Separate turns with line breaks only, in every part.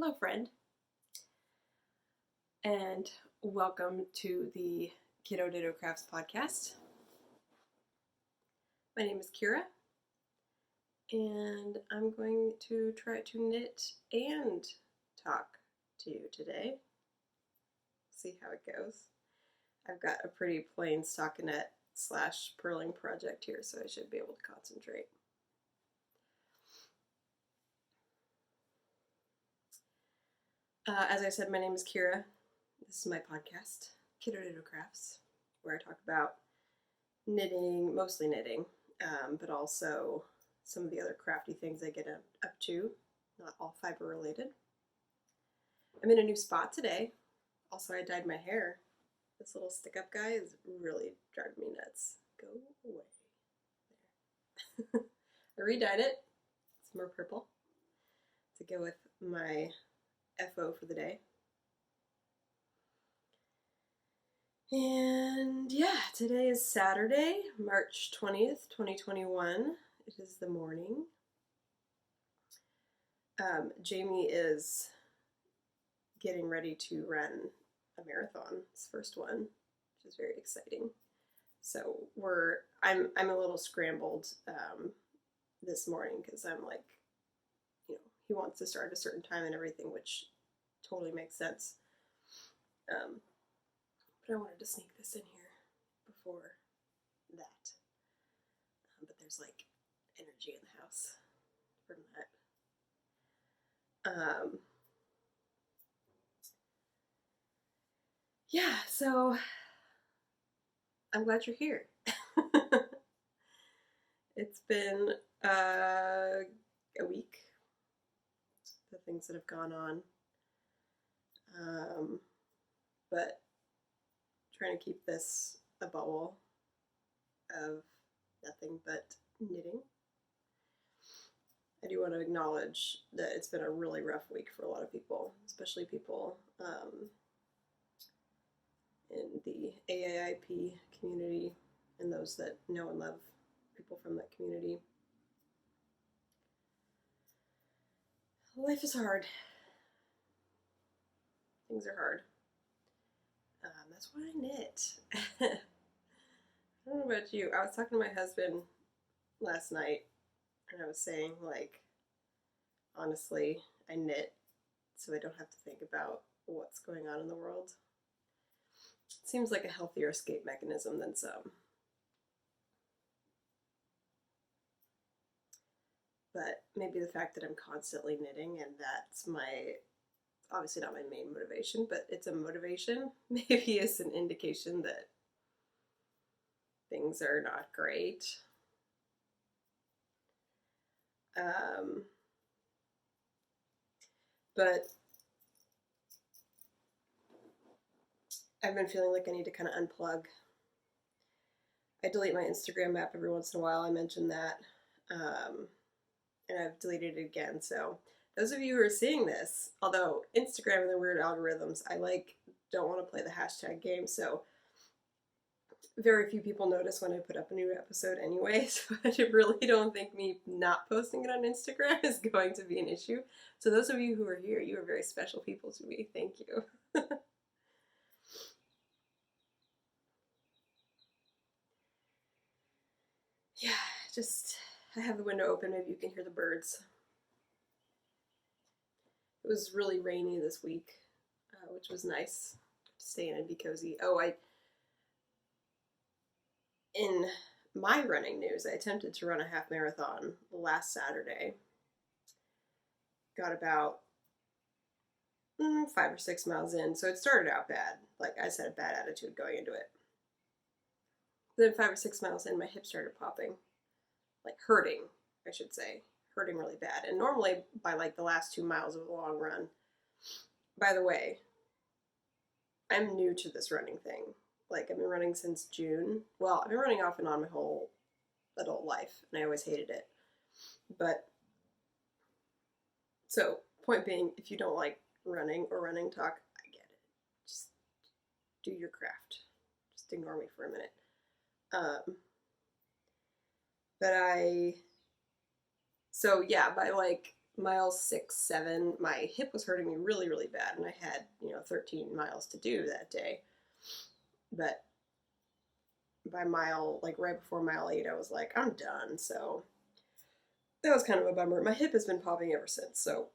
Hello, friend, and welcome to the Kiddo, Ditto, Krafts podcast. My name is Kira, and I'm going to try to knit and talk to you today. See how it goes. I've got a pretty plain stockinette / purling project here, so I should be able to concentrate. As I said, my name is Kira. This is my podcast, Kiddo Ditto Krafts, where I talk about knitting, mostly knitting, but also some of the other crafty things I get up to, not all fiber related. I'm in a new spot today. Also, I dyed my hair. This little stick-up guy is really driving me nuts. Go away. There. I redyed it. It's more purple to go with my FO for the day. And yeah, today is Saturday, March 20th, 2021. It is the morning. Jamie is getting ready to run a marathon, his first one, which is very exciting. So I'm a little scrambled this morning because I'm like, he wants to start at a certain time and everything, which totally makes sense. But I wanted to sneak this in here before that. But there's like energy in the house from that. Yeah, so I'm glad you're here. It's been a week. The things that have gone on. But trying to keep this a bubble of nothing but knitting. I do want to acknowledge that it's been a really rough week for a lot of people, especially people in the AAIP community and those that know and love people from that community. Life is hard. Things are hard. That's why I knit. I don't know about you. I was talking to my husband last night, and I was saying, honestly, I knit so I don't have to think about what's going on in the world. It seems like a healthier escape mechanism than some. But maybe the fact that I'm constantly knitting and that's obviously not my main motivation, but it's a motivation, maybe it's an indication that things are not great. But I've been feeling like I need to kind of unplug. I delete my Instagram app every once in a while. I mentioned that. And I've deleted it again. So those of you who are seeing this, although Instagram and the weird algorithms, I don't want to play the hashtag game. So very few people notice when I put up a new episode anyway. So I really don't think me not posting it on Instagram is going to be an issue. So those of you who are here, you are very special people to me. Thank you. Yeah, I have the window open. Maybe you can hear the birds. It was really rainy this week, which was nice to stay in and be cozy. In my running news, I attempted to run a half marathon last Saturday. Got about 5 or 6 miles in, so it started out bad. Like I said, a bad attitude going into it. Then 5 or 6 miles in, my hip started popping. Hurting, I should say. Hurting really bad. And normally, by the last 2 miles of a long run, by the way, I'm new to this running thing. I've been running since June. Well, I've been running off and on my whole adult life, and I always hated it. But, so, point being, if you don't like running or running talk, I get it. Just do your craft. Just ignore me for a minute. By miles 6, 7, my hip was hurting me really, really bad, and I had, 13 miles to do that day. But by mile, like right before mile 8, I was like, I'm done. So that was kind of a bummer. My hip has been popping ever since, so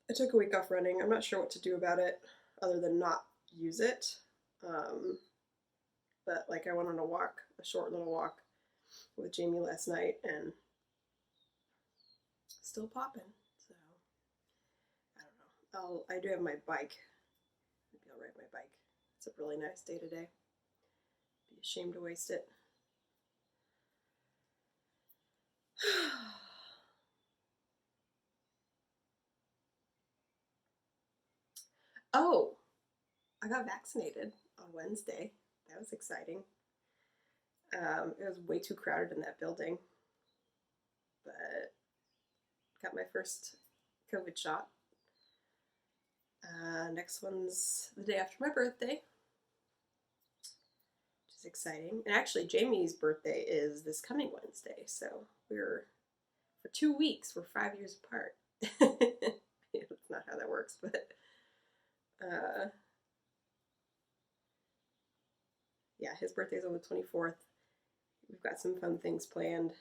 I took a week off running. I'm not sure what to do about it other than not use it. But like I went on a short little walk with Jamie last night, and still popping. So I don't know. I do have my bike. Maybe I'll ride my bike. It's a really nice day today. Be ashamed to waste it. Oh, I got vaccinated on Wednesday. That was exciting. It was way too crowded in that building, but got my first COVID shot. Next one's the day after my birthday, which is exciting. And actually, Jamie's birthday is this coming Wednesday, so for 2 weeks, we're 5 years apart. That's not how that works, but yeah, his birthday's on the 24th. We've got some fun things planned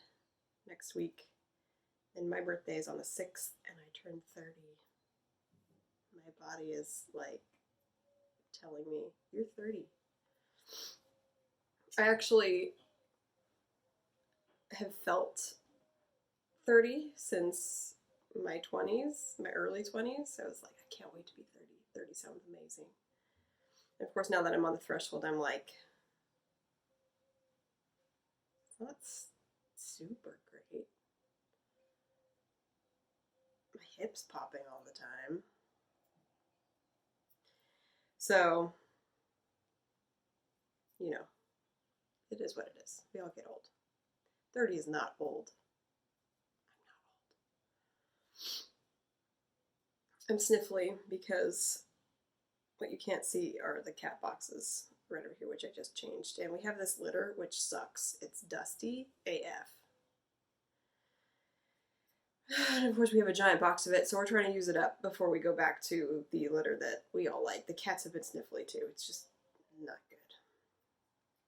next week. And my birthday is on the 6th, and I turn 30. My body is like telling me, you're 30. I actually have felt 30 since my 20s, my early 20s. So I was like, I can't wait to be 30. 30 sounds amazing. And of course, now that I'm on the threshold, I'm like, it's not super great. My hip's popping all the time. So, it is what it is. We all get old. 30 is not old. I'm not old. I'm sniffly because what you can't see are the cat boxes right over here, which I just changed. And we have this litter, which sucks. It's dusty AF. And of course we have a giant box of it, so we're trying to use it up before we go back to the litter that we all like. The cats have been sniffly too. It's just not good.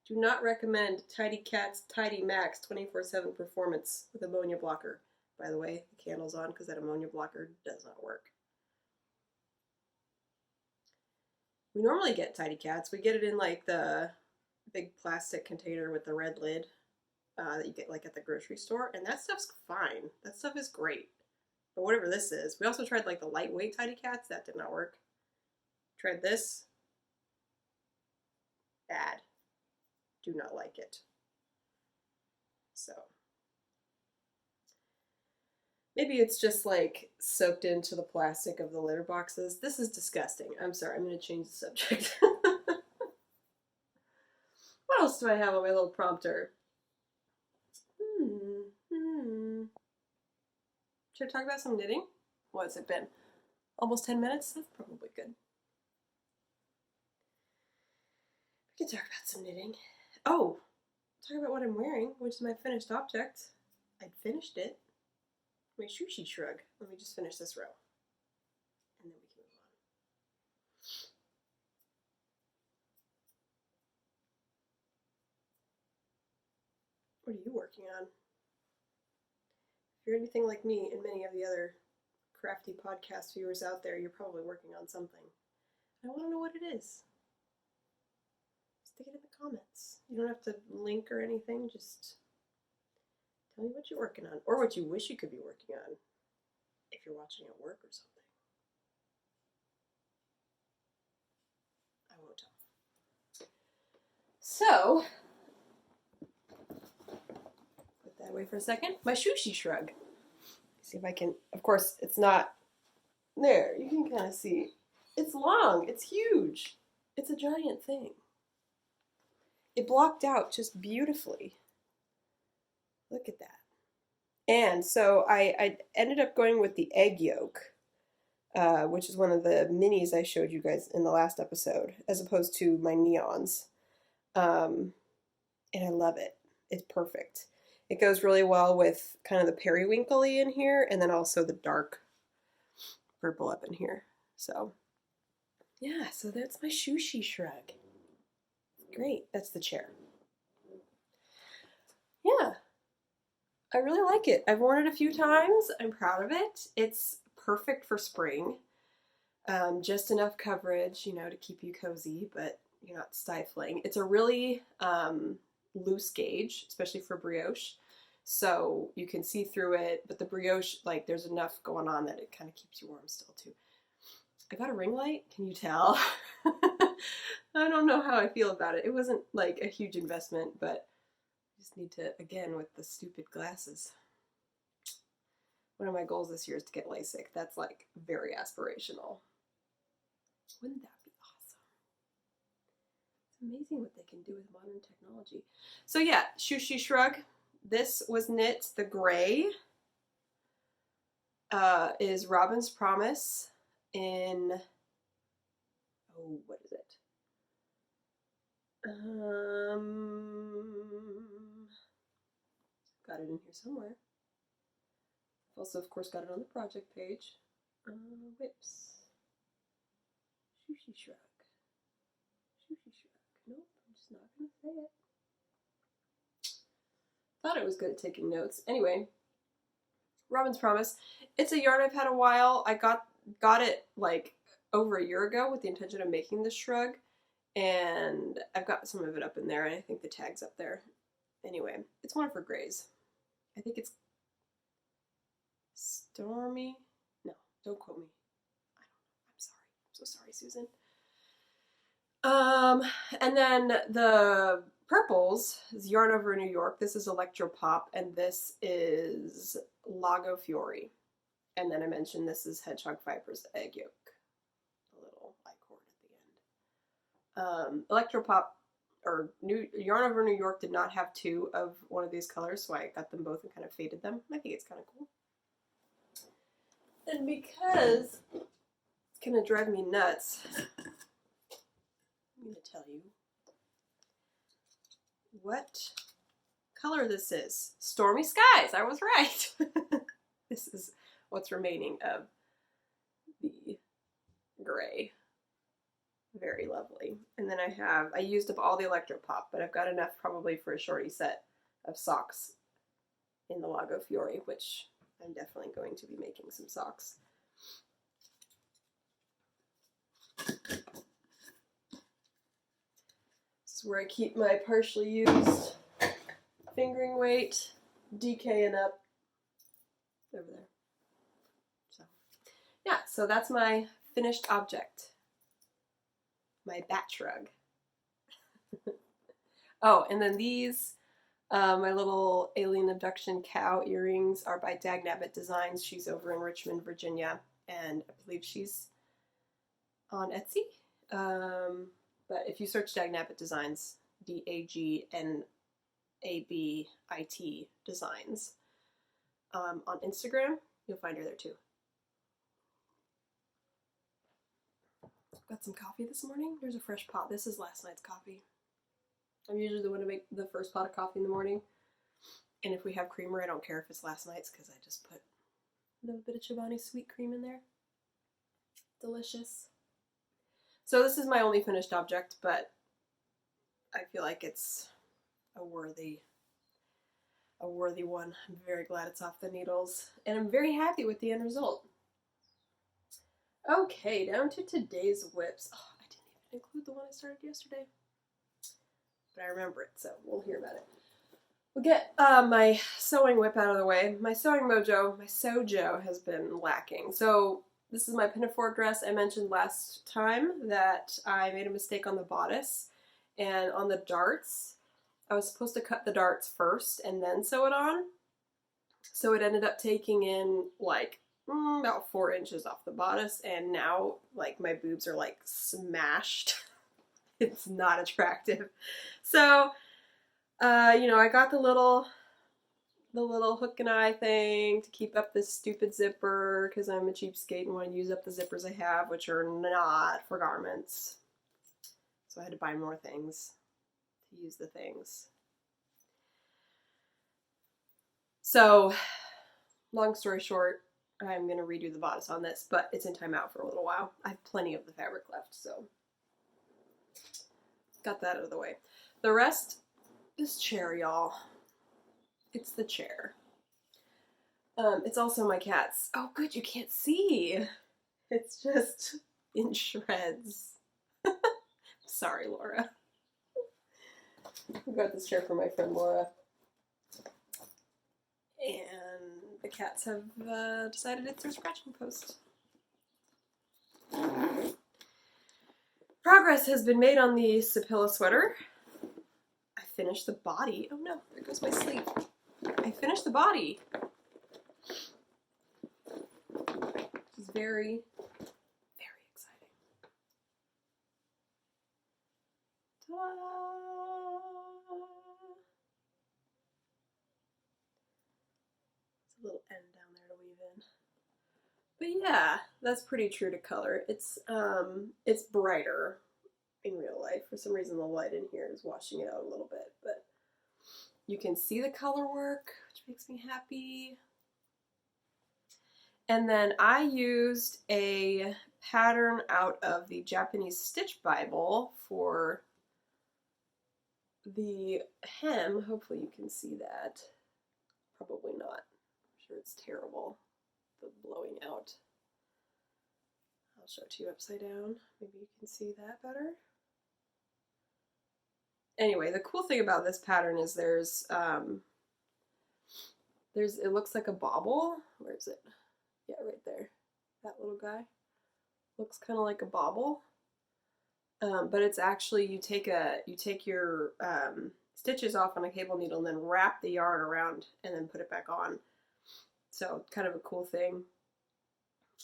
Do not recommend Tidy Cats Tidy Max 24/7 Performance with ammonia blocker. By the way, the candle's on because that ammonia blocker does not work. We normally get Tidy Cats. We get it in like the big plastic container with the red lid that you get like at the grocery store, and that stuff's fine. That stuff is great. But whatever this is, we also tried like the lightweight Tidy Cats. That did not work. Tried this. Bad. Do not like it. So maybe it's just like soaked into the plastic of the litter boxes. This is disgusting. I'm sorry, I'm going to change the subject. What else do I have on my little prompter? Should I talk about some knitting? What has it been? Almost 10 minutes? That's probably good. We can talk about some knitting. Oh, talk about what I'm wearing, which is my finished object. I'd finished it. My sushi shrug. Let me just finish this row. And then we can move on. What are you working on? If you're anything like me and many of the other crafty podcast viewers out there, you're probably working on something. I want to know what it is. Stick it in the comments. You don't have to link or anything, just tell me what you're working on, or what you wish you could be working on if you're watching at work or something. I won't tell. So, put that away for a second. My sushi shrug. See if I can, of course, it's not there. You can kind of see. It's long. It's huge. It's a giant thing. It blocked out just beautifully. Look at that. And so I ended up going with the egg yolk, which is one of the minis I showed you guys in the last episode, as opposed to my neons. And I love it. It's perfect. It goes really well with kind of the periwinkle-y in here, and then also the dark purple up in here. So yeah, so that's my Shushi shrug. Great, that's the chair. Yeah, I really like it. I've worn it a few times. I'm proud of it. It's perfect for spring. Just enough coverage, you know, to keep you cozy, but you're not stifling. It's a really loose gauge, especially for brioche. So you can see through it, but the brioche, like, there's enough going on that it kind of keeps you warm still too. I got a ring light, can you tell? I don't know how I feel about it. It wasn't like a huge investment, but I just need to, again, with the stupid glasses. One of my goals this year is to get LASIK. That's like very aspirational. Wouldn't that be awesome? It's amazing what they can do with modern technology. So yeah, Shushi Shrug. This was knit. The gray is Robin's Promise in, oh, what is it? Got it in here somewhere. I've also, of course, got it on the project page. Whips. Shushi Shrug. Shushi Shrug. Nope, I'm just not going to say it. Thought I was good at taking notes. Anyway, Robin's Promise. It's a yarn I've had a while. I got it like over a year ago with the intention of making this shrug, and I've got some of it up in there, and I think the tag's up there. Anyway, it's one of her grays. I think it's Stormy. No, don't quote me. I don't know. I'm sorry. I'm so sorry, Susan. And then the purples is Yarn Over New York. This is Electro Pop, and this is Lago Fiori. And then I mentioned this is Hedgehog Viper's Egg Yolk. A little I-cord at the end. Electro Pop, or Yarn Over New York did not have two of one of these colors, so I got them both and kind of faded them. I think it's kind of cool. And because it's going to drive me nuts, I'm going to tell you what color this is. Stormy Skies. I was right. This is what's remaining of the gray. Very lovely. And then I used up all the Electro Pop, but I've got enough probably for a shorty set of socks in the Lago Fiori, which I'm definitely going to be making some socks. This is where I keep my partially used fingering weight, DK and up, over there. So, yeah, so that's my finished object. My bat shrug. Oh, and then these, my little alien abduction cow earrings are by Dagnabbit Designs. She's over in Richmond, Virginia, and I believe she's on Etsy. But if you search Dagnabbit Designs, Dagnabbit Designs, on Instagram, you'll find her there too. Got some coffee this morning. There's a fresh pot. This is last night's coffee. I'm usually the one to make the first pot of coffee in the morning. And if we have creamer, I don't care if it's last night's because I just put a little bit of Chobani sweet cream in there. Delicious. So this is my only finished object, but I feel like it's a worthy one. I'm very glad it's off the needles, and I'm very happy with the end result. Okay, down to today's whips. Oh, I didn't even include the one I started yesterday, but I remember it, so we'll hear about it. We'll get my sewing whip out of the way. My sewing mojo, my sojo, has been lacking. So this is my Pinafore dress. I mentioned last time that I made a mistake on the bodice, and on the darts, I was supposed to cut the darts first and then sew it on. So it ended up taking in like about 4 inches off the bodice, and now like my boobs are like smashed. It's not attractive. So, you know, I got the little hook and eye thing to keep up this stupid zipper because I'm a cheapskate and want to use up the zippers I have, which are not for garments. So I had to buy more things to use the things. So, long story short, I'm going to redo the bodice on this, but it's in timeout for a little while. I have plenty of the fabric left, so got that out of the way. The rest is chair, y'all. It's the chair. It's also my cat's. Oh, good, you can't see. It's just in shreds. Sorry, Laura. I got this chair for my friend Laura. And the cats have decided it's their scratching post. Progress has been made on the Sapilla sweater. I finished the body. Oh no, there goes my sleeve. I finished the body. Which is very, very exciting. Ta-da! There's a little end down there to weave in. But yeah, that's pretty true to color. It's brighter in real life. For some reason the light in here is washing it out a little bit, but you can see the color work, which makes me happy. And then I used a pattern out of the Japanese Stitch Bible for the hem. Hopefully you can see that. Probably not. I'm sure it's terrible, the blowing out. I'll show it to you upside down. Maybe you can see that better. Anyway, the cool thing about this pattern is there's it looks like a bauble. Where is it? Yeah, right there. That little guy. Looks kind of like a bauble. But it's actually, you take your stitches off on a cable needle and then wrap the yarn around and then put it back on. So kind of a cool thing.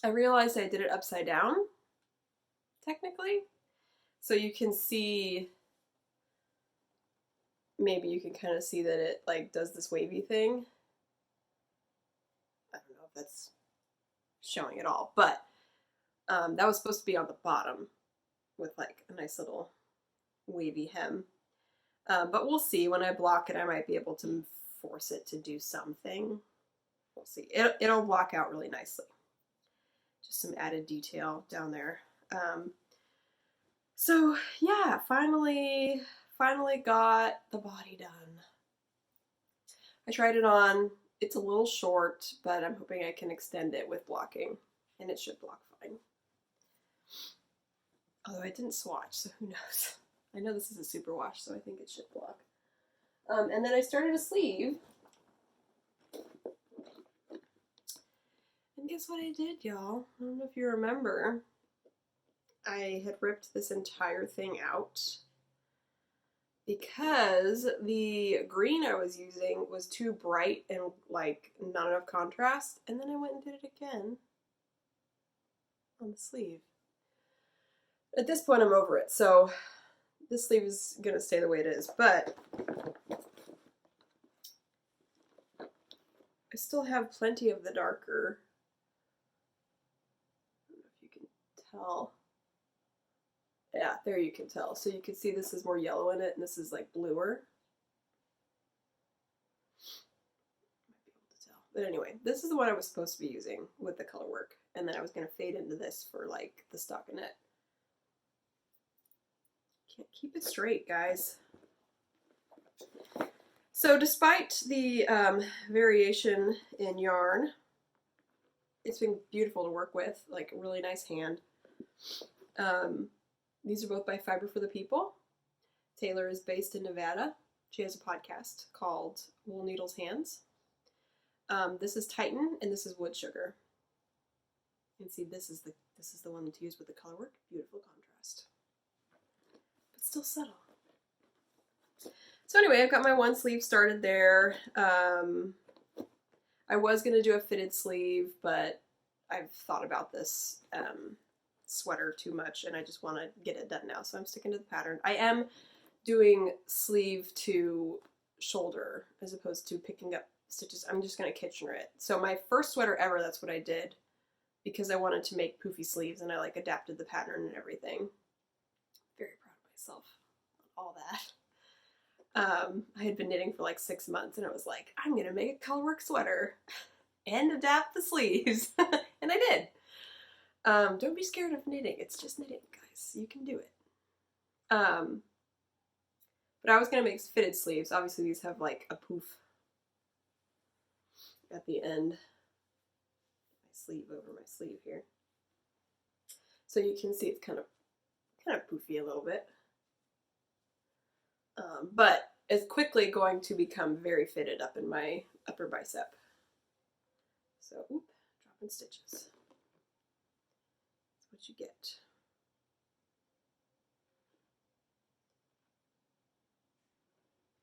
I realized I did it upside down, technically. So you can see, maybe you can kind of see that it like does this wavy thing. I don't know if that's showing at all, but that was supposed to be on the bottom with like a nice little wavy hem. But we'll see. When I block it, I might be able to force it to do something. We'll see. It'll block out really nicely. Just some added detail down there. So yeah, finally got the body done. I tried it on. It's a little short, but I'm hoping I can extend it with blocking, and it should block fine. Although I didn't swatch, so who knows. I know this is a super wash, so I think it should block. And then I started a sleeve. And guess what I did, y'all? I don't know if you remember. I had ripped this entire thing out because the green I was using was too bright and like not enough contrast. And then I went and did it again on the sleeve. At this point, I'm over it, so this sleeve is gonna stay the way it is, but I still have plenty of the darker. I don't know if you can tell. Yeah, there you can tell. So you can see this is more yellow in it, and this is like bluer. Might be able to tell. But anyway, this is the one I was supposed to be using with the color work, and then I was gonna fade into this for like the stockinette. Can't keep it straight, guys. So despite the variation in yarn, it's been beautiful to work with, like a really nice hand. These are both by Fiber for the People. Taylor is based in Nevada. She has a podcast called Wool Needles Hands. This is Titan and this is Wood Sugar. You can see this is the one to use with the color work. Beautiful contrast. Still subtle. So anyway, I've got my one sleeve started there. I was going to do a fitted sleeve, but I've thought about this sweater too much and I just want to get it done now, so I'm sticking to the pattern. I am doing sleeve to shoulder as opposed to picking up stitches. I'm just going to Kitchener it. So my first sweater ever, that's what I did because I wanted to make poofy sleeves and I like adapted the pattern and everything. Very proud of myself on all that. I had been knitting for like 6 months, and I was like, I'm gonna make a colorwork sweater and adapt the sleeves. And I did. Don't be scared of knitting. It's just knitting, guys. You can do it. But I was gonna make fitted sleeves. Obviously these have like a poof at the end. My sleeve over my sleeve here. So you can see it's kind of poofy a little bit. But it's quickly going to become very fitted up in my upper bicep. So, oop, dropping stitches. That's what you get.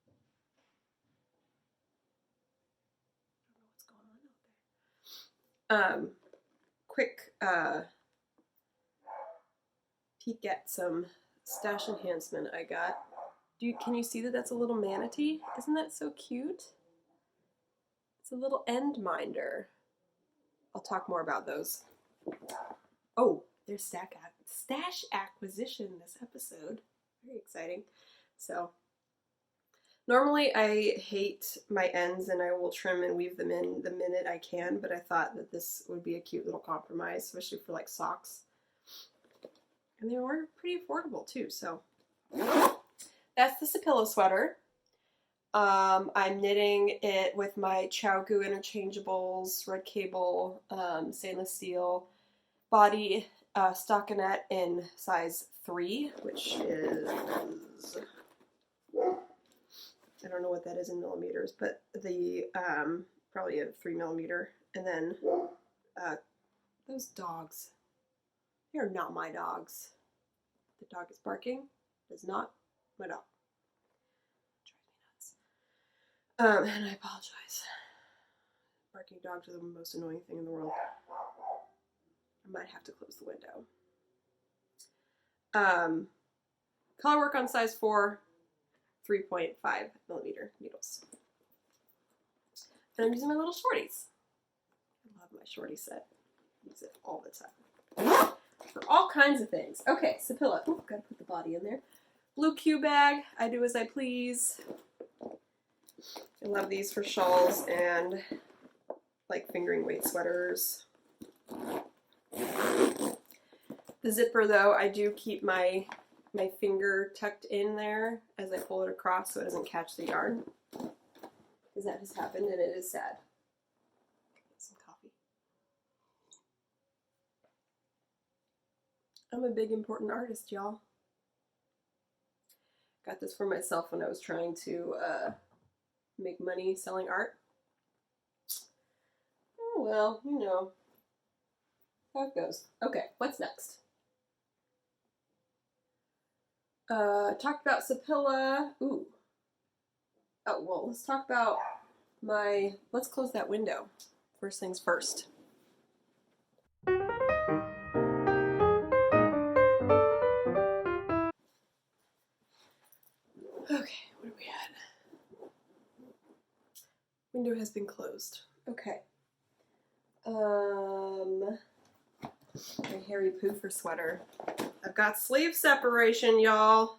I don't know what's going on out there. Quick peek at some stash enhancement I got. Can you see that that's a little manatee? Isn't that so cute? It's a little end minder. I'll talk more about those. Oh, there's stash acquisition this episode. Very exciting. So, normally I hate my ends and I will trim and weave them in the minute I can, but I thought that this would be a cute little compromise, especially for like socks. And they were pretty affordable too, so. That's the Sapilla sweater. I'm knitting it with my Chowgu interchangeables, red cable, stainless steel, body stockinette in size 3, which is, I don't know what that is in millimeters, but the probably a 3 millimeter. And then those dogs, they are not my dogs. The dog is barking. It is not my dog. Drives me nuts. And I apologize. Barking dogs are the most annoying thing in the world. I might have to close the window. Color work on size 4, 3.5 millimeter needles. And I'm using my little shorties. I love my shorty set. I use it all the time. For all kinds of things. Okay, Sapilla. Ooh, gotta put the body in there. Blue Q bag. I do as I please. I love these for shawls and like fingering weight sweaters. The zipper though, I do keep my finger tucked in there as I pull it across so it doesn't catch the yarn. Because that has happened and it is sad. Some coffee. I'm a big important artist, y'all. Got this for myself when I was trying to make money selling art. Oh well, you know how it goes. Okay, what's next? Talked about Sapilla. Ooh. Oh, well, let's talk about let's close that window. First things first. Okay, what do we had? Window has been closed. Okay. My hairy poofer sweater. I've got sleeve separation, y'all.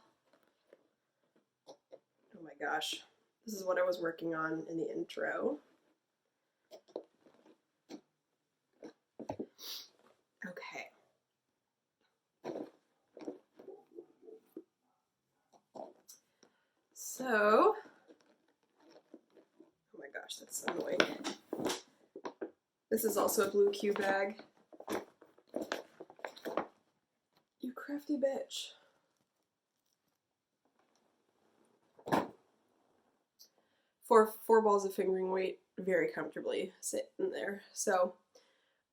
Oh my gosh. This is what I was working on in the intro. Okay. So, oh my gosh, that's so annoying. This is also a blue Q bag. You crafty bitch. 4 balls of fingering weight very comfortably sit in there. So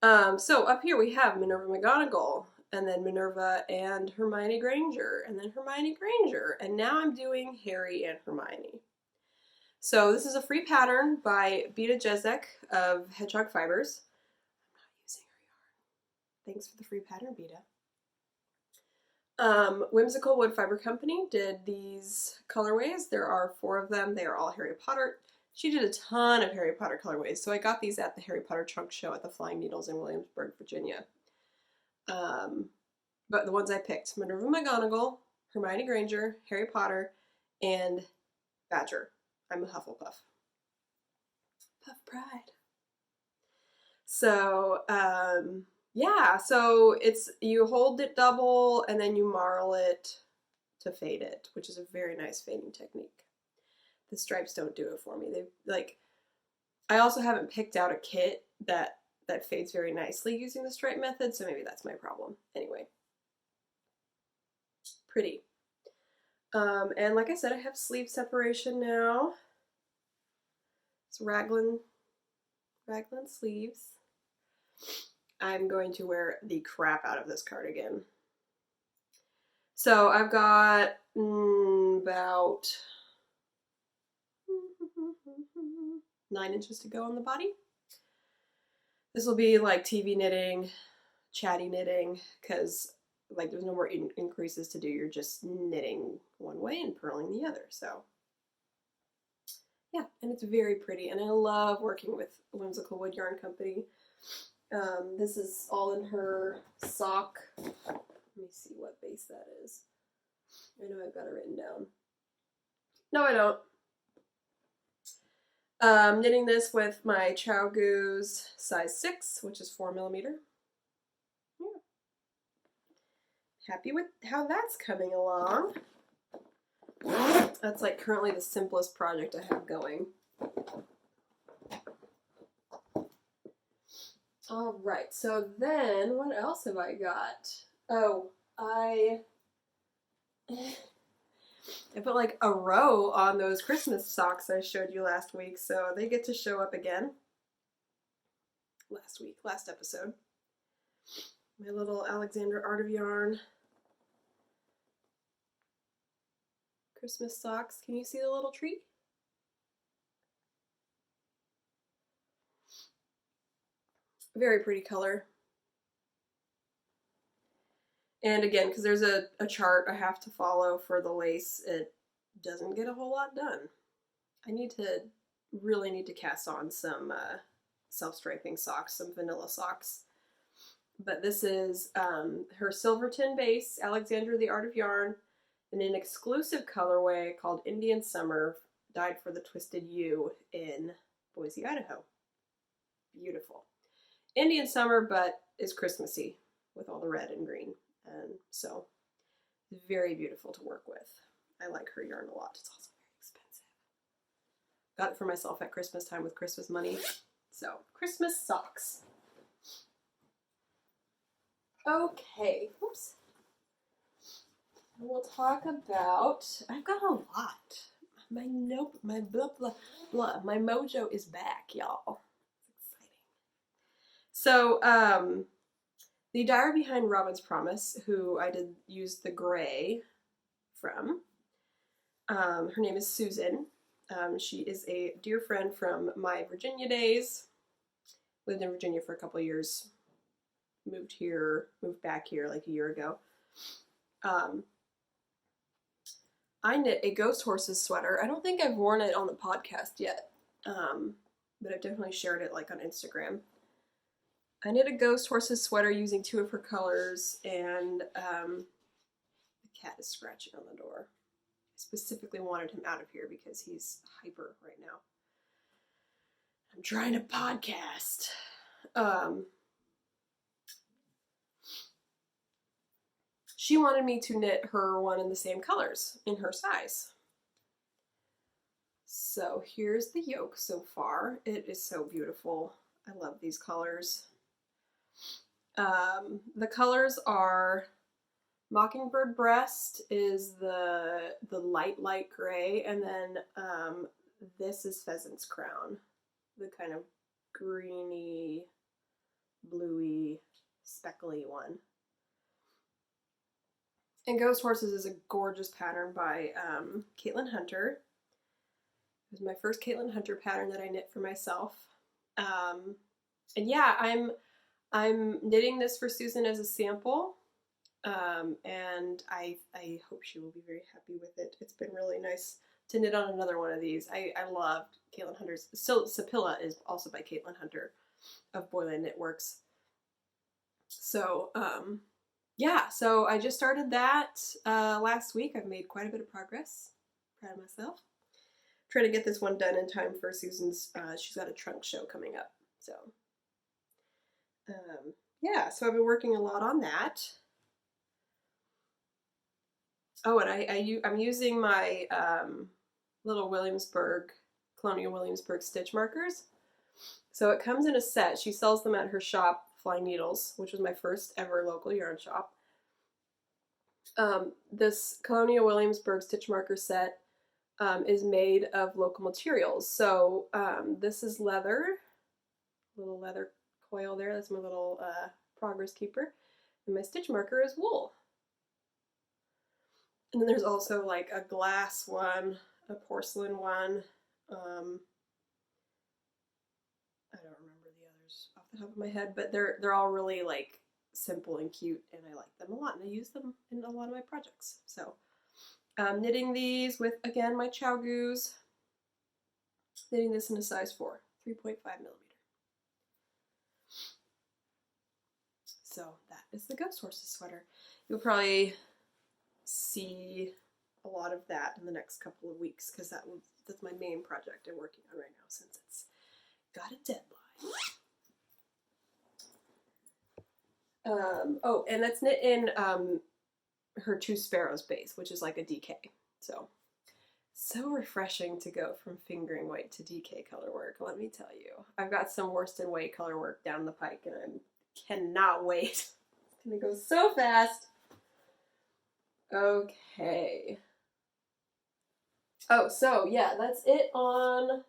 up here we have Minerva McGonagall, and then Minerva and Hermione Granger, and then Hermione Granger, and now I'm doing Harry and Hermione. So this is a free pattern by Beta Jezek of Hedgehog Fibers. I'm not using her yarn. Thanks for the free pattern, Beta. Whimsical Wood Fiber Company did these colorways. There are 4 of them. They are all Harry Potter. She did a ton of Harry Potter colorways, so I got these at the Harry Potter Trunk Show at the Flying Needles in Williamsburg, Virginia. But the ones I picked, Minerva McGonagall, Hermione Granger, Harry Potter, and Badger. I'm a Hufflepuff. Puff pride. So, yeah, so you hold it double and then you marl it to fade it, which is a very nice fading technique. The stripes don't do it for me. I also haven't picked out a kit that fades very nicely using the stripe method, so maybe that's my problem. Anyway, pretty. And like I said, I have sleeve separation now. It's raglan sleeves. I'm going to wear the crap out of this cardigan. So I've got about 9 inches to go on the body. This will be like TV knitting, chatty knitting, because like there's no more increases to do. You're just knitting one way and purling the other. So yeah, and it's very pretty, and I love working with Whimsical Wood Yarn Company. This is all in her sock. Let me see what base that is. I know I've got it written down. No, I don't. Knitting this with my Chow Goose size 6, which is 4mm. Yeah. Happy with how that's coming along. That's like currently the simplest project I have going. All right, so then what else have I got? Oh, I put like a row on those Christmas socks I showed you last week, so they get to show up again. Last episode. My little Alexandra Art of Yarn Christmas socks. Can you see the little tree? Very pretty color. And again, because there's a chart I have to follow for the lace, it doesn't get a whole lot done. I really need to cast on some self-striping socks, some vanilla socks. But this is her Silverton base, Alexandra the Art of Yarn, in an exclusive colorway called Indian Summer, dyed for the Twisted U in Boise, Idaho. Beautiful. Indian Summer, but is Christmassy with all the red and green. And so, very beautiful to work with. I like her yarn a lot. It's also very expensive. Got it for myself at Christmas time with Christmas money. So, Christmas socks. Okay, oops. We'll talk about, I've got a lot. My blah, blah, blah. My mojo is back, y'all. It's exciting. So, the dyer behind Robin's Promise, who I did use the gray from, her name is Susan. She is a dear friend from my Virginia days. Lived in Virginia for a couple of years. Moved back here like a year ago. I knit a Ghost Horses sweater. I don't think I've worn it on the podcast yet, but I've definitely shared it like on Instagram. I knit a Ghost Horses sweater using 2 of her colors, and the cat is scratching on the door. I specifically wanted him out of here because he's hyper right now. I'm trying to podcast. She wanted me to knit her one in the same colors, in her size. So here's the yoke so far. It is so beautiful. I love these colors. The colors are Mockingbird Breast is the light gray, and then this is Pheasant's Crown, the kind of greeny, bluey, speckly one. And Ghost Horses is a gorgeous pattern by Caitlin Hunter. It was my first Caitlin Hunter pattern that I knit for myself. And yeah, I'm knitting this for Susan as a sample. And I hope she will be very happy with it. It's been really nice to knit on another one of these. I loved Caitlin Hunter's. Sapilla is also by Caitlin Hunter of Boyland Knitworks. So, yeah, so I just started that last week. I've made quite a bit of progress. Proud of myself. try to get this one done in time for Susan's, she's got a trunk show coming up. So, yeah, so I've been working a lot on that. Oh, and I'm using my little Colonial Williamsburg stitch markers. So it comes in a set. She sells them at her shop, Flying Needles, which was my first ever local yarn shop. This Colonial Williamsburg stitch marker set is made of local materials. So this is leather, little leather coil there. That's my little progress keeper. And my stitch marker is wool. And then there's also like a glass one, a porcelain one. I don't remember the others off the top of my head, but they're all really like simple and cute, and I like them a lot, and I use them in a lot of my projects. So I'm knitting these with, again, my Chow Goose. Knitting this in a size 4, 3.5 millimeter. So that is the Ghost Horses sweater. You'll probably see a lot of that in the next couple of weeks, because that's my main project I'm working on right now, since it's got a deadline. Oh, and that's knit in her Two Sparrows base, which is like a DK. So refreshing to go from fingering weight to DK color work, let me tell you. I've got some worsted weight color work down the pike, and I cannot wait. It's gonna go so fast. Okay. Oh, so yeah, that's it on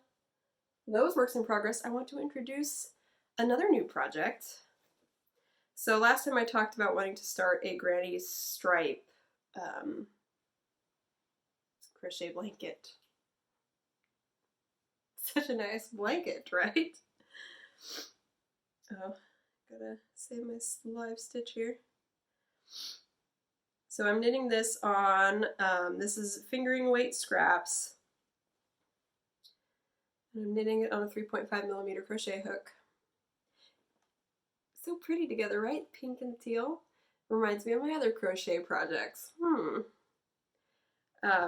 those works in progress. I want to introduce another new project. So last time I talked about wanting to start a granny stripe crochet blanket. Such a nice blanket, right? Oh, gotta save my live stitch here. So I'm knitting this on, this is fingering weight scraps. And I'm knitting it on a 3.5 millimeter crochet hook. So pretty together, right? Pink and teal. Reminds me of my other crochet projects.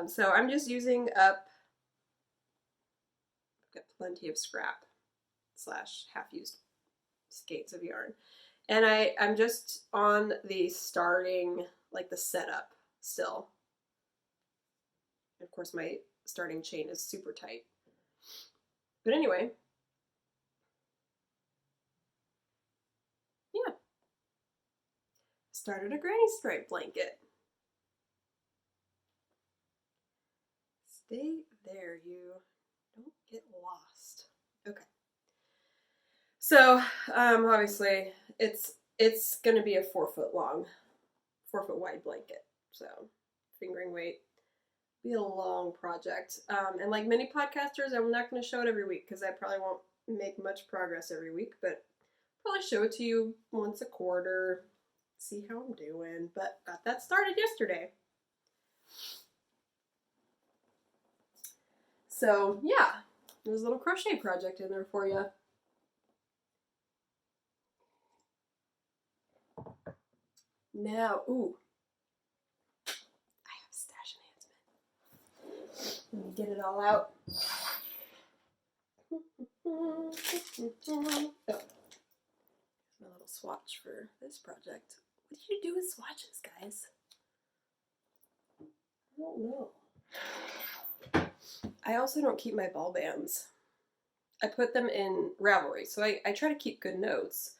So I'm just using up, I've got plenty of scrap / half-used skates of yarn. And I'm just on the starting, like the setup still. Of course, my starting chain is super tight. But anyway, yeah. Started a granny stripe blanket. Stay there, you. Don't get lost. Okay. So, obviously, it's going to be a 4 foot long, 4 foot wide blanket. So, fingering weight, be a long project. And like many podcasters, I'm not going to show it every week, because I probably won't make much progress every week, but probably show it to you once a quarter, see how I'm doing. But got that started yesterday. So yeah, there's a little crochet project in there for you. Now, ooh, I have stash enhancement. Let me get it all out. Oh, my little swatch for this project. What do you do with swatches, guys? I don't know. I also don't keep my ball bands. I put them in Ravelry, so I try to keep good notes.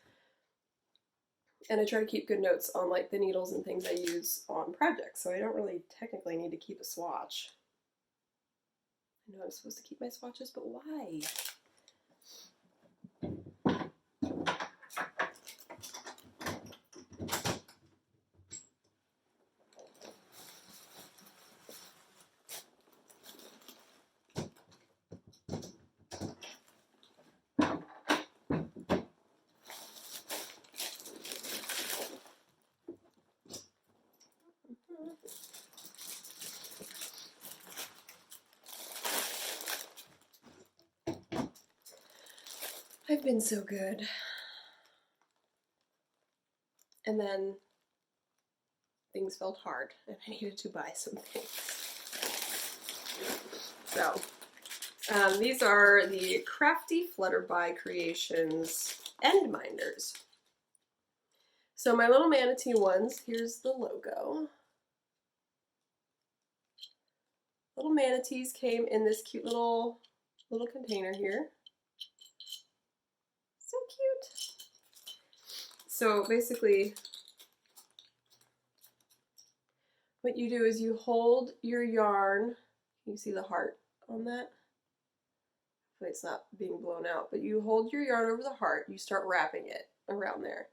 And I try to keep good notes on like the needles and things I use on projects, so I don't really technically need to keep a swatch. I know I'm supposed to keep my swatches, but why? I've been so good. And then things felt hard and I needed to buy some things. So These are the Crafty Flutterby Creations end minders. So my little manatee ones, here's the logo. Little manatees came in this cute little container here. So cute. So basically, what you do is you hold your yarn. You see the heart on that? Hopefully it's not being blown out, but you hold your yarn over the heart, you start wrapping it around there.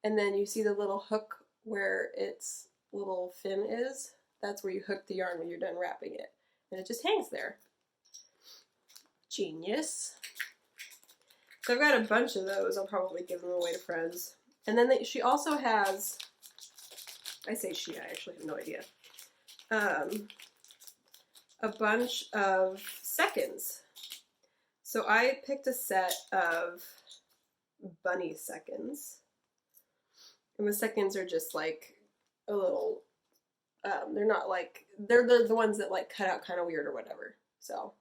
And then you see the little hook where its little fin is? That's where you hook the yarn when you're done wrapping it. And it just hangs there. Genius. So I've got a bunch of those. I'll probably give them away to friends. And then she also has, I say she, I actually have no idea, a bunch of seconds. So I picked a set of bunny seconds. And the seconds are just like a little, they're not like, they're the ones that like cut out kind of weird or whatever. So,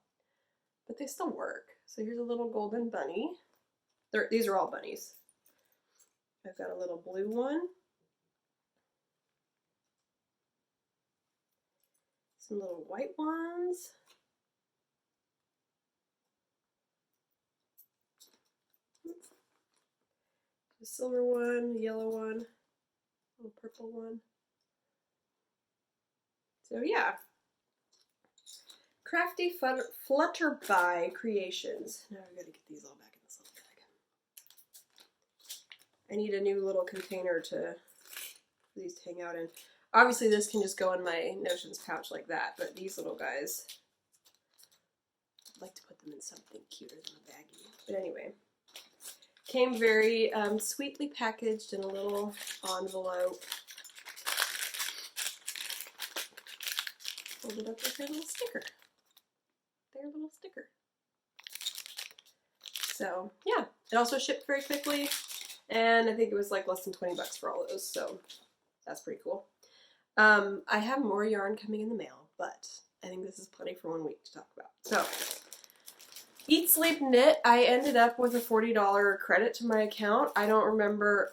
but they still work. So here's a little golden bunny. These are all bunnies. I've got a little blue one. Some little white ones. A silver one, a yellow one, a little purple one. So yeah. Crafty Flutterby Creations. Now I've got to get these all back in this little bag. I need a new little container for these to hang out in. Obviously this can just go in my Notions pouch like that, but these little guys, I'd like to put them in something cuter than a baggie. But anyway, came very sweetly packaged in a little envelope. Folded up with their little sticker. So yeah, it also shipped very quickly, and I think it was like less than 20 bucks for all of those, so that's pretty cool. I have more yarn coming in the mail, but I think this is plenty for 1 week to talk about. So, Eat, Sleep, Knit, I ended up with a $40 credit to my account. I don't remember,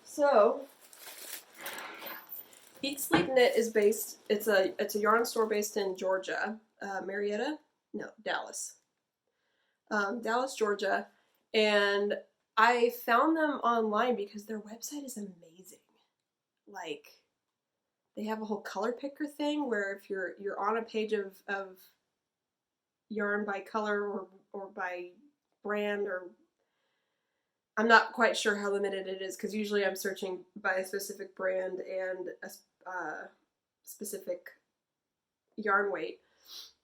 So, Eat, Sleep, Knit is based, it's a yarn store based in Georgia, Dallas. Dallas, Georgia, and I found them online because their website is amazing. Like, they have a whole color picker thing where if you're on a page of yarn by color or by brand, or I'm not quite sure how limited it is because usually I'm searching by a specific brand and a specific yarn weight,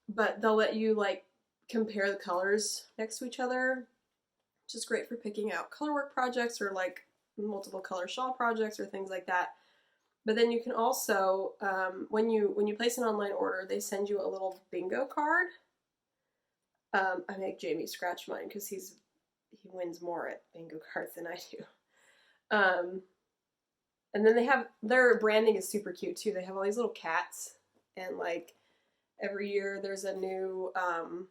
but they'll let you like compare the colors next to each other, which is great for picking out colorwork projects or like multiple color shawl projects or things like that. But then you can also, when you place an online order, they send you a little bingo card. I make Jamie scratch mine because he wins more at bingo cards than I do. And then their branding is super cute too. They have all these little cats, and like every year there's a new I'm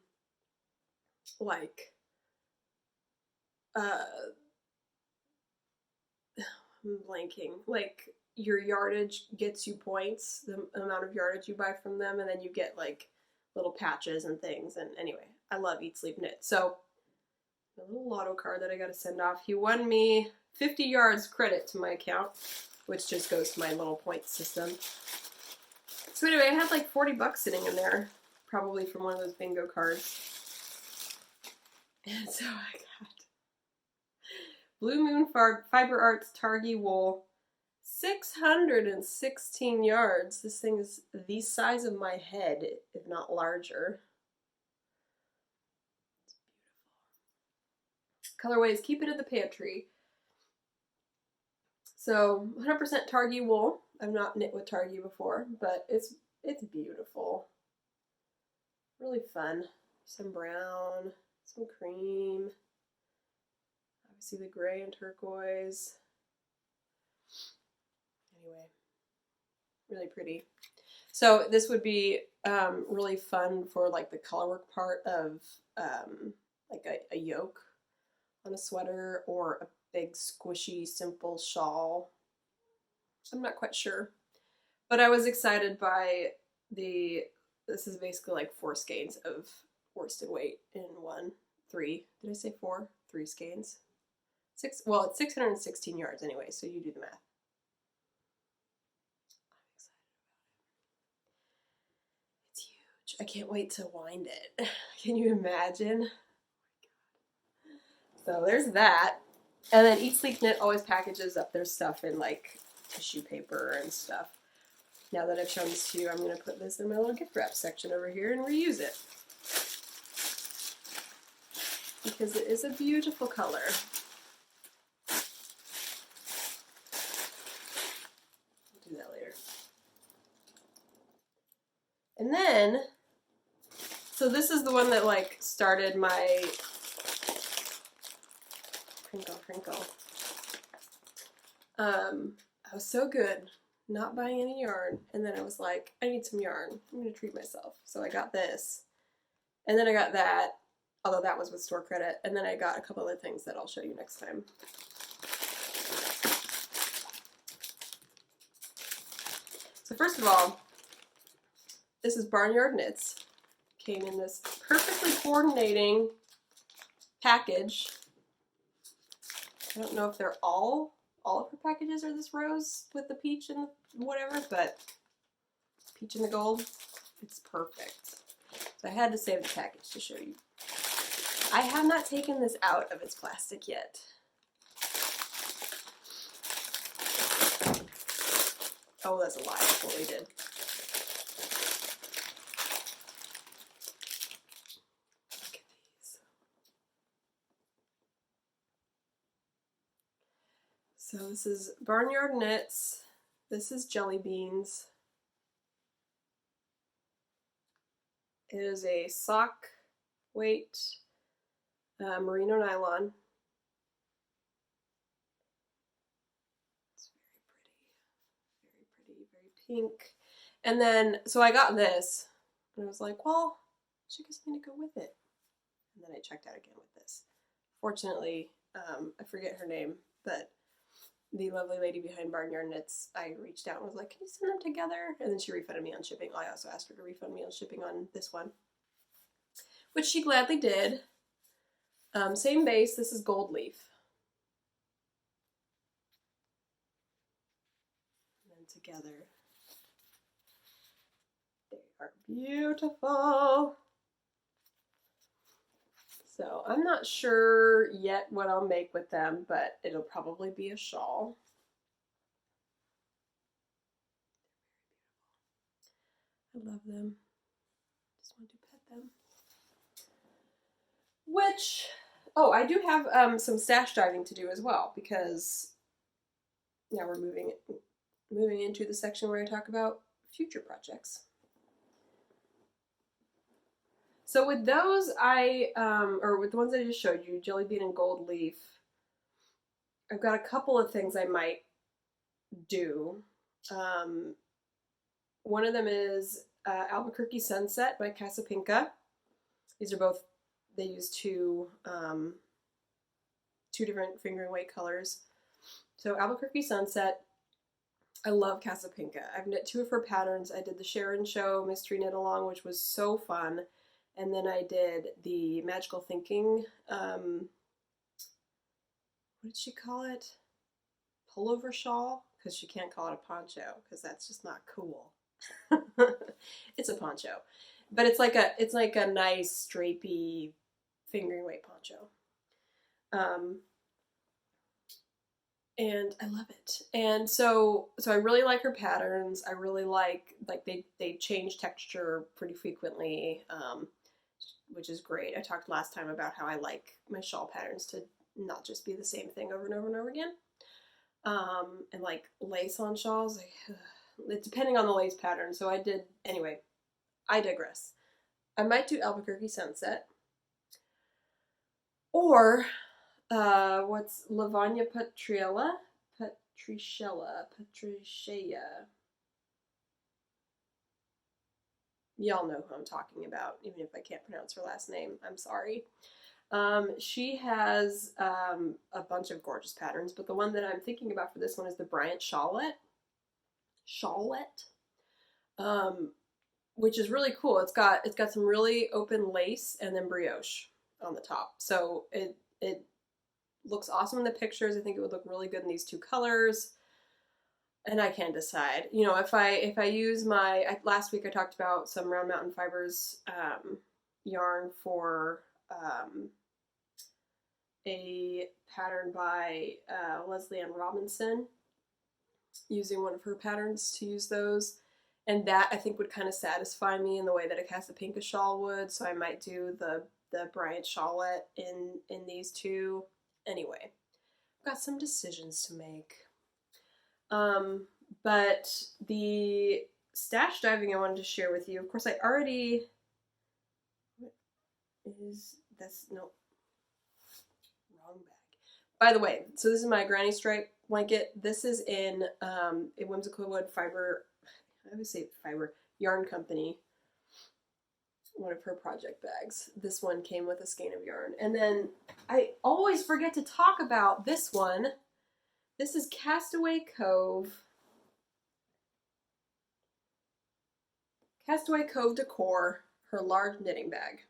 blanking. Like, your yardage gets you points, the amount of yardage you buy from them, and then you get like little patches and things. And anyway, I love Eat, Sleep, Knit. So, a little lotto card that I got to send off. He won me 50 yards credit to my account, which just goes to my little point system. So anyway, I had like 40 bucks sitting in there, probably from one of those bingo cards. And so I got Blue Moon Fiber Arts Targhee Wool, 616 yards. This thing is the size of my head, if not larger. It's beautiful. Colorway is Keep It in the Pantry. So 100% Targhee wool. I've not knit with Targhee before, but it's beautiful. Really fun. Some brown, some cream. Obviously the gray and turquoise. Anyway, really pretty. So this would be really fun for like the colorwork part of like a yoke on a sweater or a big squishy simple shawl. I'm not quite sure. But I was excited by this is basically like 4 skeins of worsted weight in one. 3. Did I say 4? 3 skeins. 6. Well, it's 616 yards anyway, so you do the math. I'm excited about it. It's huge. I can't wait to wind it. Can you imagine? So there's that. And then Eat Sleek Knit always packages up their stuff in like tissue paper and stuff. Now that I've shown this to you, I'm going to put this in my little gift wrap section over here and reuse it. Because it is a beautiful color. I'll do that later. And then, so this is the one that like started my crinkle. I was so good not buying any yarn, and then I was like, I need some yarn. I'm gonna treat myself. So I got this, and then I got that, although that was with store credit, and then I got a couple other things that I'll show you next time. So first of all, this is Barnyard Knits. Came in this perfectly coordinating package. I don't know if they're all of her packages are this rose with the peach and whatever, but peach and the gold, it's perfect. So I had to save the package to show you. I have not taken this out of its plastic yet. Oh, that's a lie, I totally did. Look at these. So this is Barnyard Knits. This is Jelly Beans. It is a sock weight merino nylon. It's very pretty, very pink. And then, so I got this, and I was like, well, she gets me to go with it. And then I checked out again with this. Fortunately, I forget her name, but the lovely lady behind Barnyard Knits, I reached out and was like, can you send them together? And then she refunded me on shipping. I also asked her to refund me on shipping on this one, which she gladly did. Same base, this is Gold Leaf. And then together, they are beautiful. So I'm not sure yet what I'll make with them, but it'll probably be a shawl. I love them. Just want to pet them. Which, oh, I do have some stash diving to do as well, because now we're moving into the section where I talk about future projects. So with those, or with the ones I just showed you, Jelly Bean and Gold Leaf, I've got a couple of things I might do. One of them is Albuquerque Sunset by Casapinka. These are both, they use two different fingering weight colors. So Albuquerque Sunset, I love Casapinka. I've knit 2 of her patterns. I did the Sharon Show Mystery Knit Along, which was so fun. And then I did the Magical Thinking, what did she call it? Pullover shawl? Because she can't call it a poncho, because that's just not cool. It's a poncho. But it's like a nice, drapey, fingering weight poncho. And I love it. And so I really like her patterns. I really like they change texture pretty frequently, which is great. I talked last time about how I like my shawl patterns to not just be the same thing over and over and over again. And like lace on shawls, it's depending on the lace pattern. So anyway, I digress. I might do Albuquerque Sunset. Or, what's Lavagna Patricella? Y'all know who I'm talking about, even if I can't pronounce her last name. I'm sorry. She has a bunch of gorgeous patterns, but the one that I'm thinking about for this one is the Bryant Shawlette. Which is really cool. It's got some really open lace and then brioche on the top. So it looks awesome in the pictures. I think it would look really good in these two colors. And I can't decide. You know, if I use last week I talked about some Round Mountain Fibers yarn for a pattern by Leslie Ann Robinson, using one of her patterns to use those. And that, I think, would kind of satisfy me in the way that a Casa Pinka shawl would. So I might do the Bryant Shawlette in these two. Anyway, I've got some decisions to make. But the stash diving I wanted to share with you, of course, I already... What is this? No. Wrong bag. By the way, so this is my granny stripe blanket. This is in a Whimsical Wood fiber... I would say fiber yarn company, one of her project bags. This one came with a skein of yarn. And then I always forget to talk about this one. This is Castaway Cove Decor, her large knitting bag.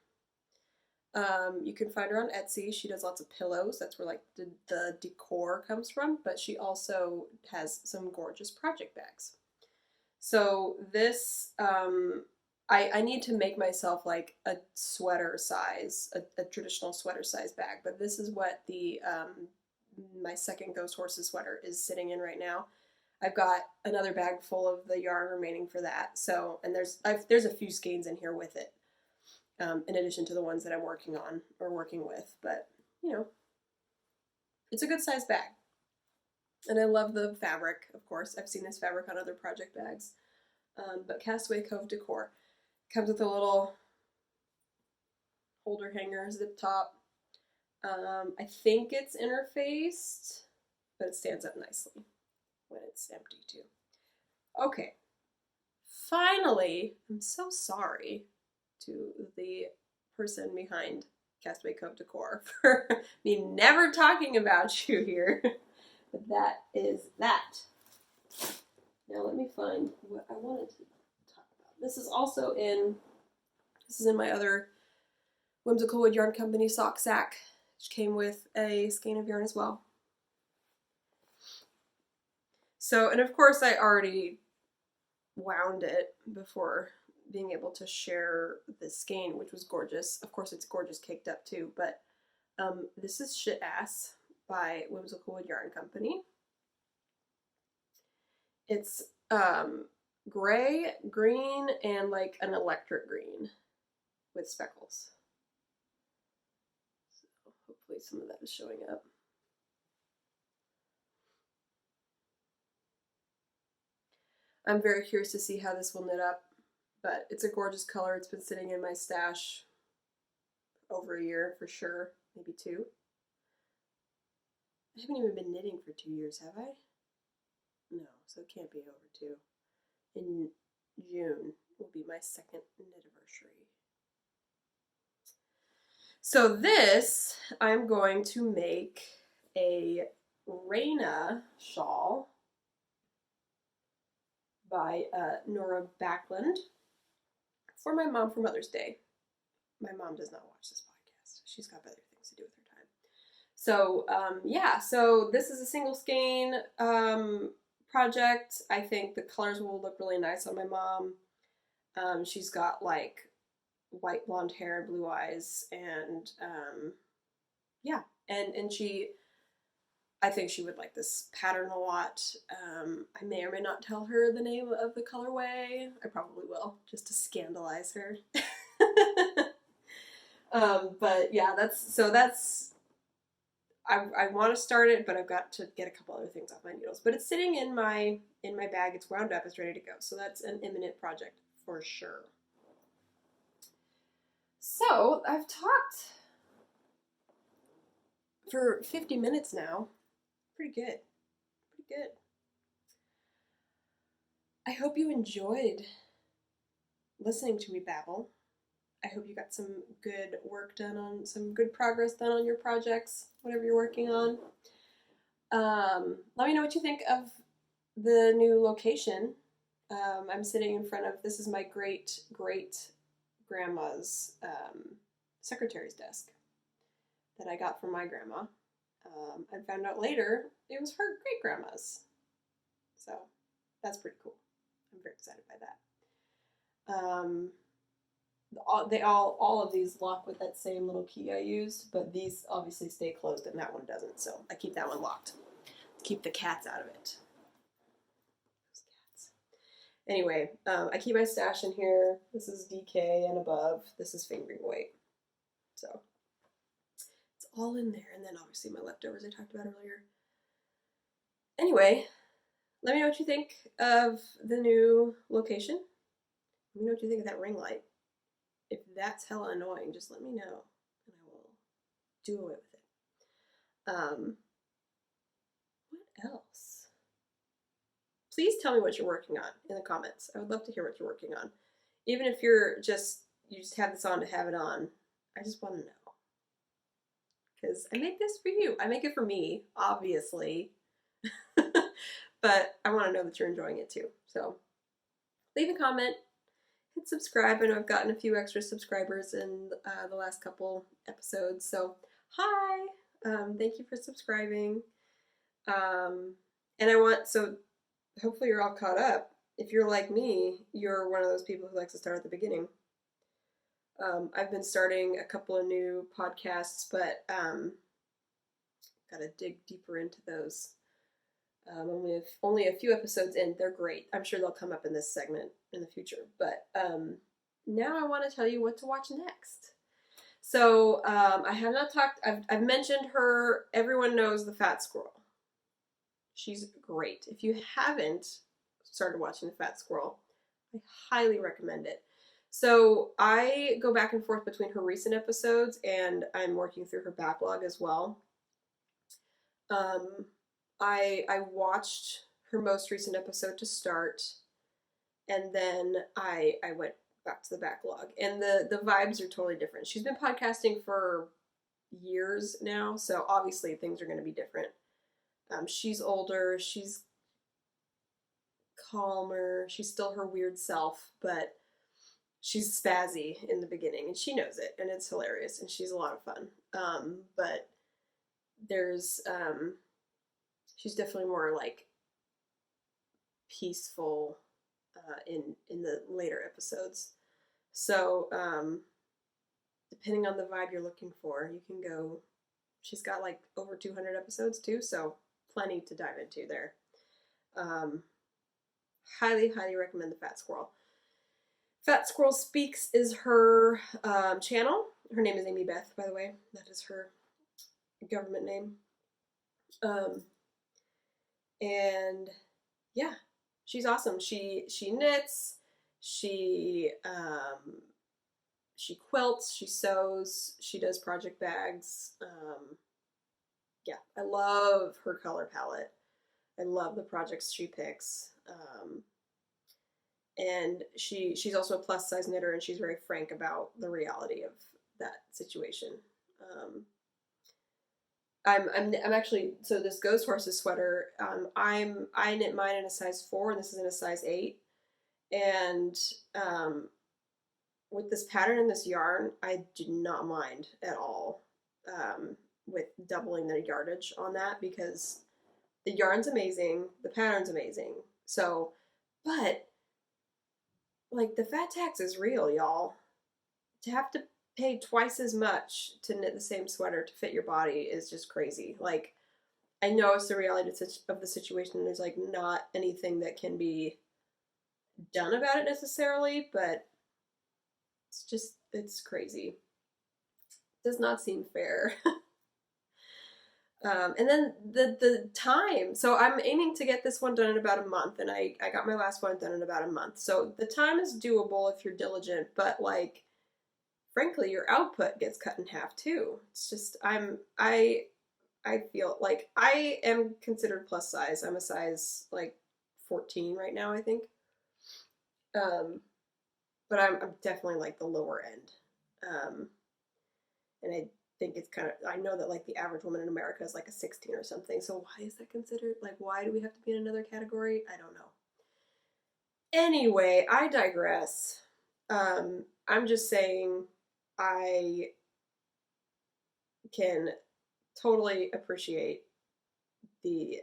You can find her on Etsy. She does lots of pillows. That's where like the decor comes from, but she also has some gorgeous project bags. So this, I need to make myself like a sweater size, a traditional sweater size bag, but this is what the, my second Ghost Horses sweater is sitting in right now. I've got another bag full of the yarn remaining for that. So, and there's a few skeins in here with it, in addition to the ones that I'm working on or working with, but you know, it's a good size bag. And I love the fabric, of course. I've seen this fabric on other project bags. But Castaway Cove Decor comes with a little holder hanger, zip top. I think it's interfaced, but it stands up nicely when it's empty too. Okay. Finally, I'm so sorry to the person behind Castaway Cove Decor for me never talking about you here. But that is that. Now let me find what I wanted to talk about. This is in my other Whimsical Wood Yarn Company sock sack, which came with a skein of yarn as well. So, and of course I already wound it before being able to share this skein, which was gorgeous. Of course it's gorgeous caked up too, but this is Shit Ass by Whimsical Wood Yarn Company. It's gray, green, and like an electric green with speckles. So hopefully some of that is showing up. I'm very curious to see how this will knit up, but it's a gorgeous color. It's been sitting in my stash over a year for sure, maybe 2. I haven't even been knitting for 2 years, have I? No, so it can't be over 2. In June will be my second knit-iversary. So this, I'm going to make a Raina shawl by Nora Backlund for my mom for Mother's Day. My mom does not watch this podcast. She's got better things to do with her time. So, yeah, so this is a single skein project. I think the colors will look really nice on my mom. She's got like white blonde hair and blue eyes, and yeah, and I think she would like this pattern a lot. I may or may not tell her the name of the colorway. I probably will, just to scandalize her. But yeah, I want to start it, but I've got to get a couple other things off my needles. But it's sitting in my bag. It's wound up. It's ready to go. So that's an imminent project for sure. So I've talked for 50 minutes now. Pretty good. Pretty good. I hope you enjoyed listening to me babble. I hope you got some good work done on, some good progress done on your projects, whatever you're working on. Let me know what you think of the new location. I'm sitting in front of, this is my great grandma's secretary's desk that I got from my grandma. I found out later it was her great grandma's. So that's pretty cool. I'm very excited by that. All of these lock with that same little key I used, but these obviously stay closed and that one doesn't, so I keep that one locked. Keep the cats out of it. Those cats. Anyway, I keep my stash in here. This is DK and above. This is fingering weight. So it's all in there, and then obviously my leftovers I talked about earlier. Anyway, let me know what you think of the new location. Let me know what you think of that ring light. If that's hella annoying, just let me know, and I will do away with it. What else? Please tell me what you're working on in the comments. I would love to hear what you're working on. Even if you just have this on to have it on, I just want to know. Because I make this for you. I make it for me, obviously. But I want to know that you're enjoying it too. So leave a comment. Hit subscribe. I know I've gotten a few extra subscribers in the last couple episodes. So hi! Thank you for subscribing. And so hopefully you're all caught up. If you're like me, you're one of those people who likes to start at the beginning. I've been starting a couple of new podcasts, but gotta dig deeper into those. Only a few episodes in. They're great. I'm sure they'll come up in this segment in the future. But now I want to tell you what to watch next. So I have not talked. I've mentioned her. Everyone knows the Fat Squirrel. She's great. If you haven't started watching the Fat Squirrel, I highly recommend it. So I go back and forth between her recent episodes, and I'm working through her backlog as well. I watched her most recent episode to start, and then I went back to the backlog, and the vibes are totally different. She's been podcasting for years now, so obviously things are going to be different. She's older, she's calmer, she's still her weird self, but she's spazzy in the beginning, and she knows it, and it's hilarious, and she's a lot of fun. But there's she's definitely more like peaceful in the later episodes. So depending on the vibe you're looking for, you can go. She's got like over 200 episodes too, so plenty to dive into there. Highly recommend the Fat Squirrel. Fat Squirrel Speaks is her channel. Her name is Amy Beth, by the way. That is her government name. And yeah, she's awesome. She knits, she quilts, she sews, she does project bags. Yeah, I love her color palette. I love the projects she picks. And she's also a plus size knitter, and she's very frank about the reality of that situation. I'm actually, so this Ghost Horses sweater, I knit mine in a size 4, and this is in a size 8. And with this pattern and this yarn, I do not mind at all with doubling the yardage on that, because the yarn's amazing, the pattern's amazing. So, but like the fat tax is real, y'all. To have to pay twice as much to knit the same sweater to fit your body is just crazy. Like, I know it's the reality of the situation. There's like not anything that can be done about it necessarily, but it's crazy. Does not seem fair. And then the time. So I'm aiming to get this one done in about a month, and I got my last one done in about a month. So the time is doable if you're diligent, but like, frankly, your output gets cut in half too. It's just, I feel like I am considered plus size. I'm a size like 14 right now, I think. but I'm definitely like the lower end. And I think it's kind of, I know that like the average woman in America is like a 16 or something. So why is that considered? Like, why do we have to be in another category? I don't know. Anyway, I digress. I'm just saying I can totally appreciate the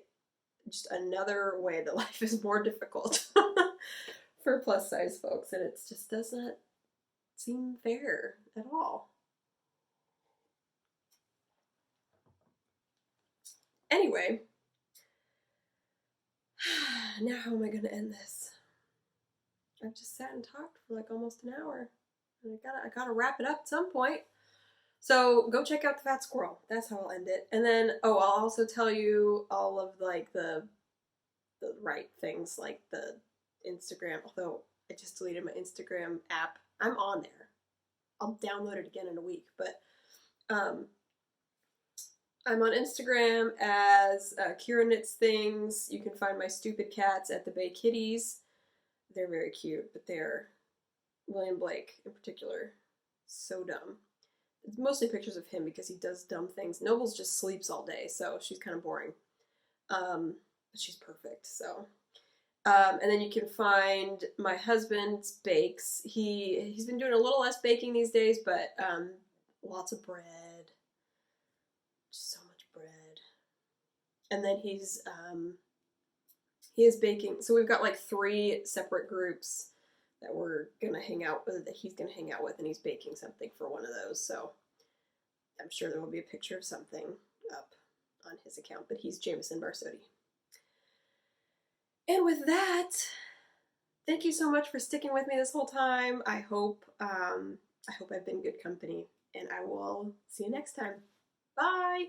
just another way that life is more difficult for plus size folks, and it just doesn't seem fair at all. Anyway, now how am I going to end this? I've just sat and talked for like almost an hour. And I gotta wrap it up at some point. So go check out the Fat Squirrel. That's how I'll end it. And then, oh, I'll also tell you all of like the right things, like the Instagram. Although I just deleted my Instagram app. I'm on there. I'll download it again in a week. But I'm on Instagram as Kira Knits Things. You can find my stupid cats at the Bay Kitties. They're very cute, but they're William Blake in particular. So dumb. It's mostly pictures of him because he does dumb things. Noble's just sleeps all day, so she's kind of boring. But she's perfect, so. And then you can find my husband's bakes. He's been doing a little less baking these days, but lots of bread. Just so much bread. And then he is baking. So we've got like 3 separate groups that we're gonna hang out with, that he's gonna hang out with, and he's baking something for one of those. So I'm sure there will be a picture of something up on his account, but he's Jameson Barsodi. And with that, thank you so much for sticking with me this whole time. I hope I've been good company, and I will see you next time. Bye!